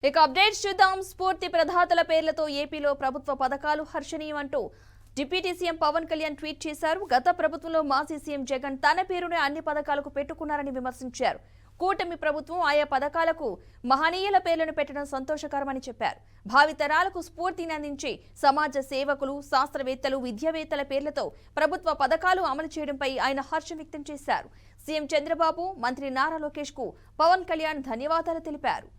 ఇక అప్డేట్స్ చూద్దాం. స్ఫూర్తి ప్రదాతల పేర్లతో ఏపీలో ప్రభుత్వ పథకాలు హర్షణీయం అంటూ deputy CM Pawan Kalyan tweet చేశారు. గత ప్రభుత్వంలో మాజీ సీఎం జగన్ తన పేరునే అన్ని పథకాలకు పెట్టుకున్నారని విమర్శించారు. కూటమి ప్రభుత్వం ఆయా పథకాలకు మహనీయుల పేర్లను పెట్టడం సంతోషకరమని చెప్పారు. భావితరాలకు స్ఫూర్తిని అందించి సమాజ సేవకులు, శాస్త్రవేత్తలు, విద్యావేత్తల పేర్లతో ప్రభుత్వ పథకాలు అమలు చేయడంపై ఆయన హర్షం వ్యక్తం చేశారు. సీఎం చంద్రబాబు, మంత్రి నారా లోకేష్ కు పవన్ కళ్యాణ్ ధన్యవాదాలు తెలిపారు.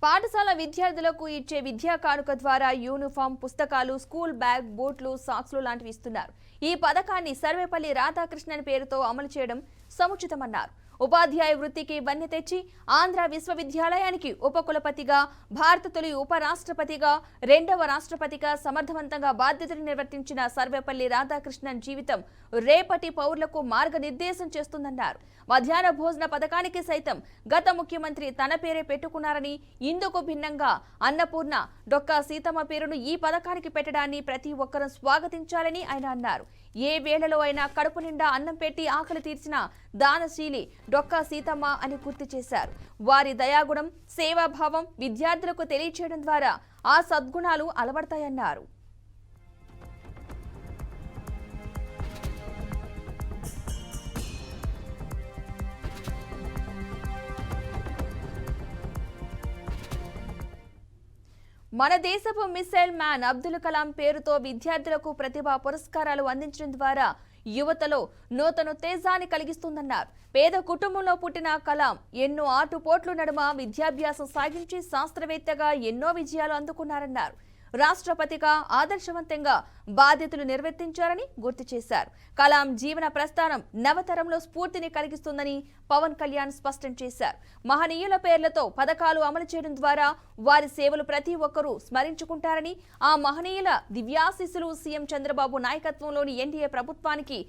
పాఠశాల విద్యార్థులకు ఇచ్చే విద్యా కానుక ద్వారా యూనిఫామ్, పుస్తకాలు, స్కూల్ బ్యాగ్, బూట్లు, సాక్స్లు లాంటివి ఇస్తున్నారు. ఈ పథకాన్ని సర్వేపల్లి రాధాకృష్ణన్ పేరుతో అమలు చేయడం సముచితమన్నారు. ఉపాధ్యాయ వృత్తికి వన్నె తెచ్చి ఆంధ్ర విశ్వవిద్యాలయానికి ఉపకులపతిగా, భారత తొలి ఉపరాష్ట్రపతిగా, రెండవ రాష్ట్రపతిగా సమర్థవంతంగా బాధ్యతలు నిర్వర్తించిన సర్వేపల్లి రాధాకృష్ణన్ జీవితం రేపటి పౌరులకు మార్గనిర్దేశం చేస్తుందన్నారు. మధ్యాహ్న భోజన పథకానికి సైతం గత ముఖ్యమంత్రి తన పేరే పెట్టుకున్నారని, ఇందుకు భిన్నంగా అన్నపూర్ణ, డొక్కా సీతమ్మ పేరును ఈ పథకానికి పెట్టడాన్ని ప్రతి ఒక్కరూ స్వాగతించాలని ఆయన అన్నారు. ఏ వేళలో అయినా కడుపు నిండా అన్నం పెట్టి ఆకలి తీర్చిన దానశీలి డొక్కా సీతమ్మ అని గుర్తు చేశారు. వారి దయాగుణం, సేవాభావం విద్యార్థులకు తెలియచేయడం ద్వారా ఆ సద్గుణాలు అలవడతాయన్నారు. మన దేశపు మిసైల్ మ్యాన్ అబ్దుల్ కలాం పేరుతో విద్యార్థులకు ప్రతిభా పురస్కారాలు అందించడం ద్వారా యువతలో నూతనోత్తేజాన్ని కలిగిస్తుందన్నారు. పేద కుటుంబంలో పుట్టిన కలాం ఎన్నో ఆటుపోట్ల నడుమ విద్యాభ్యాసం సాగించి శాస్త్రవేత్తగా ఎన్నో విజయాలు అందుకున్నారన్నారు. రాష్ట్రపతిగా ఆదర్శవంతంగా బాధ్యతలు నిర్వర్తించారని గుర్తు చేశారు. కలాం జీవన ప్రస్థానం నవతరంలో స్ఫూర్తిని కలిగిస్తుందని పవన్ కళ్యాణ్ స్పష్టం చేశారు. మహనీయుల పేర్లతో పథకాలు అమలు చేయడం ద్వారా వారి సేవలు ప్రతి ఒక్కరూ స్మరించుకుంటారని, ఆ మహనీయుల దివ్యాశీస్సులు సీఎం చంద్రబాబు నాయకత్వంలోని ఎన్డీఏ ప్రభుత్వానికి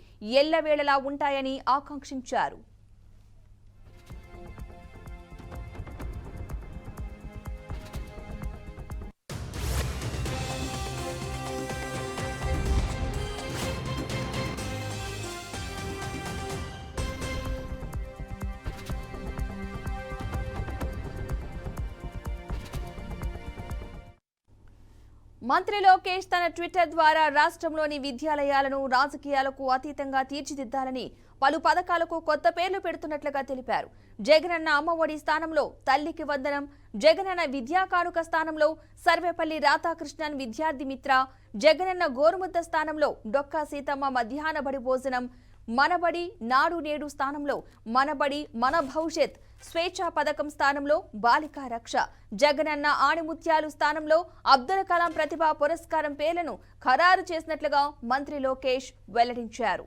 ఎల్లవేళలా ఉంటాయని ఆకాంక్షించారు. మంత్రి లోకేష్ తన ట్విట్టర్ ద్వారా రాష్ట్రంలోని విద్యాలయాలను రాజకీయాలకు అతీతంగా తీర్చిదిద్దాలని పలు పథకాలకు కొత్త పేర్లు పెడుతున్నట్లుగా తెలిపారు. జగనన్న అమ్మఒడి స్థానంలో తల్లికి వందనం, జగనన్న విద్యా కానుక స్థానంలో సర్వేపల్లి రాధాకృష్ణన్ విద్యార్థి మిత్ర, జగనన్న గోరుముద్ద స్థానంలో డొక్కా సీతమ్మ మధ్యాహ్న బడి భోజనం, మనబడి నాడు నేడు స్థానంలో మనబడి మన భవిష్యత్, స్వేచ్ఛా పథకం స్థానంలో బాలికా రక్ష, జగనన్న ఆణిముత్యాలు స్థానంలో అబ్దుల్ కలాం ప్రతిభా పురస్కారం పేర్లను ఖరారు చేసినట్లుగా మంత్రి లోకేష్ వెల్లడించారు.